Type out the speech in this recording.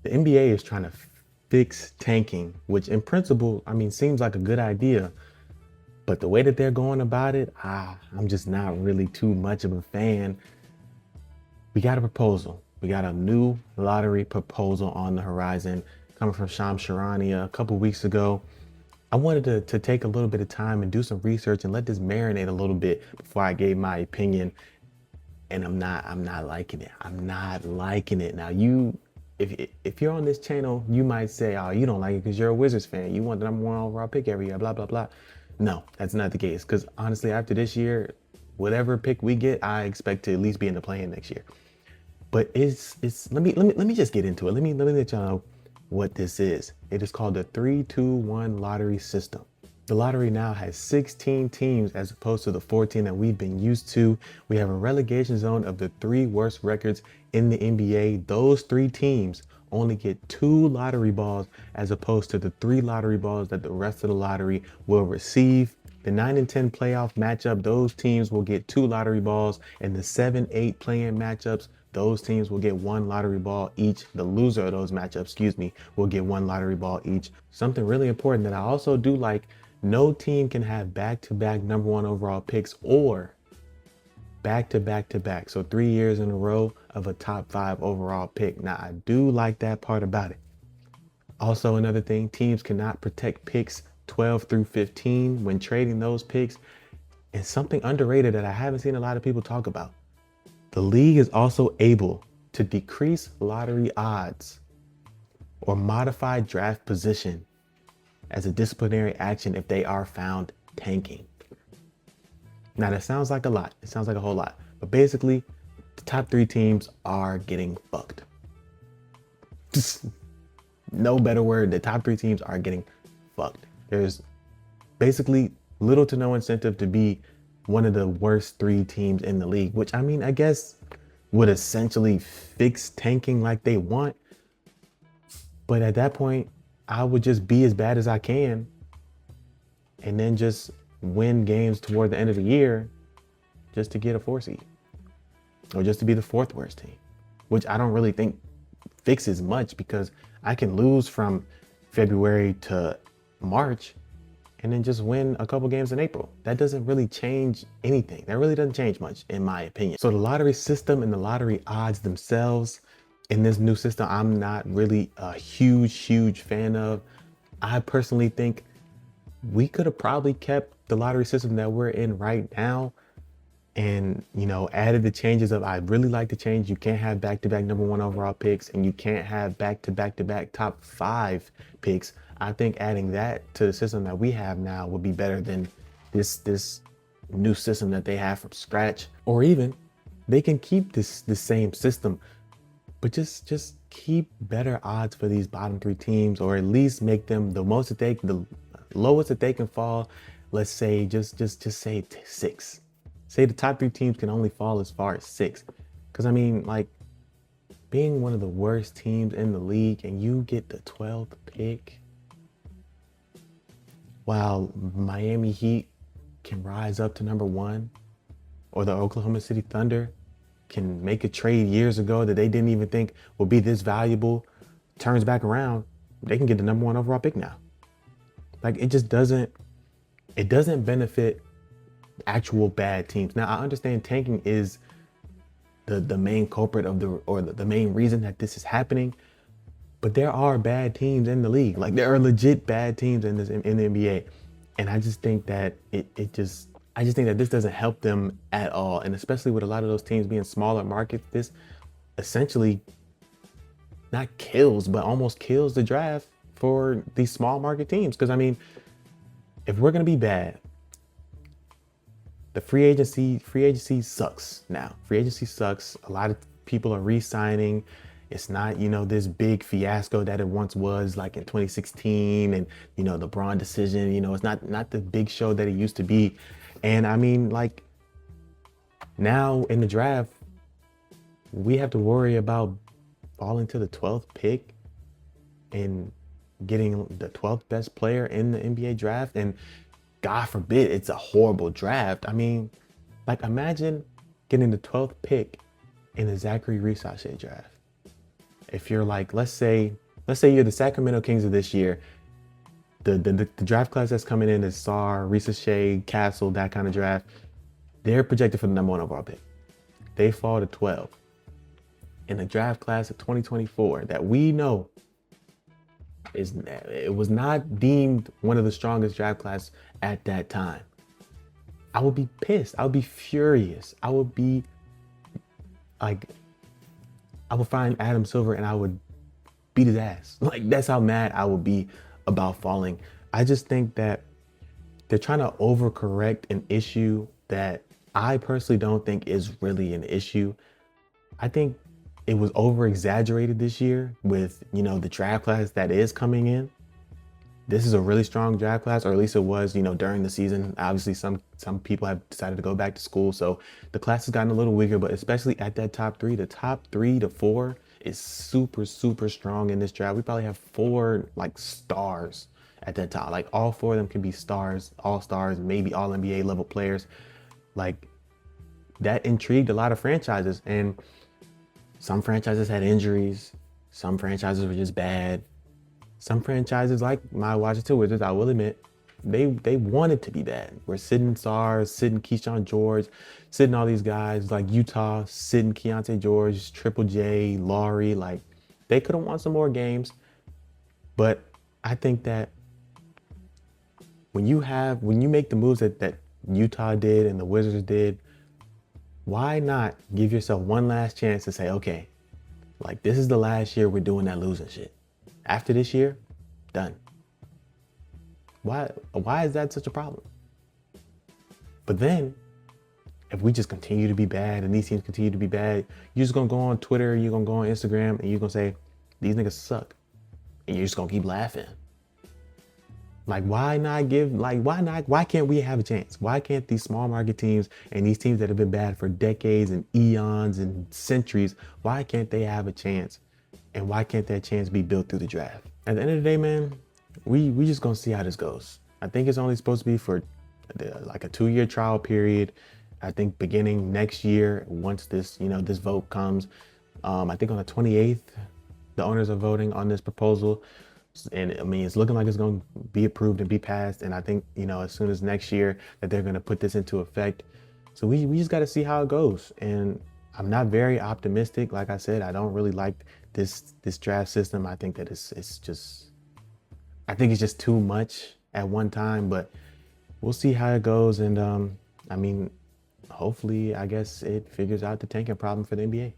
The NBA is trying to fix tanking, which in principle, I mean, seems like a good idea. But the way that they're going about it, I'm just not really too much of a fan. We got a proposal. We got a new lottery proposal on the horizon coming from Shams Charania a couple weeks ago. I wanted to take a little bit of time and do some research and let this marinate a little bit before I gave my opinion. And I'm not liking it. I'm not liking it. Now if you're on this channel, you might say, oh, you don't like it because you're a Wizards fan. You want the number one overall pick every year, blah, blah, blah. No, that's not the case. Because honestly, after this year, whatever pick we get, I expect to at least be in the play-in next year. But it's let me just get into it. Let me let y'all know what this is. It is called the 3-2-1 lottery system. The lottery now has 16 teams as opposed to the 14 that we've been used to. We have a relegation zone of the 3 worst records in the NBA. Those 3 teams only get 2 lottery balls as opposed to the 3 lottery balls that the rest of the lottery will receive. The 9 and 10 playoff matchup, those teams will get 2 lottery balls, and the 7-8 play-in matchups, those teams will get 1 lottery ball each. The loser of those matchups, will get 1 lottery ball each. Something really important that I also do like, no team can have back-to-back number 1 overall picks or back-to-back-to-back. So 3 years in a row of a top 5 overall pick. Now, I do like that part about it. Also, another thing, teams cannot protect picks 12 through 15 when trading those picks. And something underrated that I haven't seen a lot of people talk about. The league is also able to decrease lottery odds or modify draft position as a disciplinary action if they are found tanking. Now that sounds like a lot. It sounds like a whole lot. But basically, the top 3 teams are getting fucked. Just no better word. The top 3 teams are getting fucked. There's basically little to no incentive to be one of the worst 3 teams in the league, which I mean, I guess would essentially fix tanking like they want. But at that point, I would just be as bad as I can and then just win games toward the end of the year just to get a 4 seed or just to be the 4th worst team, which I don't really think fixes much because I can lose from February to March and then just win a couple games in April. That doesn't really change anything. That really doesn't change much in my opinion. So the lottery system and the lottery odds themselves in this new system, I'm not really a huge fan of. I personally think we could have probably kept the lottery system that we're in right now and, added the changes of, I really like the change. You can't have back-to-back number 1 overall picks and you can't have back-to-back top 5 picks. I think adding that to the system that we have now would be better than this new system that they have from scratch. Or even they can keep this same system, but just keep better odds for these bottom 3 teams, or at least make them the lowest that they can fall. Let's say just say 6. Say the top 3 teams can only fall as far as 6. Because I mean, like, being one of the worst teams in the league and you get the 12th pick while Miami Heat can rise up to number 1, or the Oklahoma City Thunder can make a trade years ago that they didn't even think would be this valuable, turns back around, they can get the number 1 overall pick now. Like, it doesn't benefit actual bad teams. Now, I understand tanking is the main culprit of the main reason that this is happening, but there are bad teams in the league. Like, there are legit bad teams in the NBA. And I just think that I just think that this doesn't help them at all. And especially with a lot of those teams being smaller markets, this essentially not kills, but almost kills the draft for these small market teams. Because I mean, if we're gonna be bad, the free agency sucks now. Free agency sucks. A lot of people are re-signing. It's not, this big fiasco that it once was, like in 2016 and, the Braun decision, it's not the big show that it used to be. And I mean, like, now in the draft, we have to worry about falling to the 12th pick and getting the 12th best player in the NBA draft. And God forbid it's a horrible draft. I mean, like, imagine getting the 12th pick in the Zachary Risachet draft. if you're like, let's say you're the Sacramento Kings of this year, the draft class that's coming in is Sarr, Risa Shea, Castle, that kind of draft. They're projected for the number 1 overall pick. They fall to 12 in the draft class of 2024 that we know it was not deemed one of the strongest draft classes at that time. I would be pissed. I would be furious. I would be like, I would find Adam Silver and I would beat his ass. Like, that's how mad I would be about falling. I just think that they're trying to overcorrect an issue that I personally don't think is really an issue. I think it was over exaggerated this year with, the draft class that is coming in. This is a really strong draft class, or at least it was, during the season. Obviously, some people have decided to go back to school, so the class has gotten a little weaker, but especially at that top 3, the top 3 to 4 is super, super strong in this draft. We probably have 4 like stars at that top. Like, all 4 of them can be stars, all stars, maybe all NBA level players. Like, that intrigued a lot of franchises, and some franchises had injuries. Some franchises were just bad. Some franchises, like my Washington Wizards, I will admit, they wanted to be bad. We're sitting Sarr, sitting Keyshawn George, sitting all these guys like Utah, sitting Keontae George, Triple J, Laurie. Like, they could have won some more games. But I think that when you make the moves that Utah did and the Wizards did, why not give yourself one last chance to say, okay, like, this is the last year we're doing that losing shit. After this year, done. Why is that such a problem? But then, if we just continue to be bad and these teams continue to be bad, you're just gonna go on Twitter, you're gonna go on Instagram, and you're gonna say, these niggas suck. And you're just gonna keep laughing. Like, why can't we have a chance? Why can't these small market teams and these teams that have been bad for decades and eons and centuries, why can't they have a chance? And why can't that chance be built through the draft? At the end of the day, man, we just gonna see how this goes. I think it's only supposed to be for like a 2-year trial period. I think beginning next year, once this, this vote comes, I think on the 28th, the owners are voting on this proposal. And I mean, it's looking like it's going to be approved and be passed. And I think, as soon as next year that they're going to put this into effect. So we just got to see how it goes. And I'm not very optimistic. Like I said, I don't really like this draft system. I think that it's just too much at one time, but we'll see how it goes. And I mean, hopefully, I guess it figures out the tanking problem for the NBA.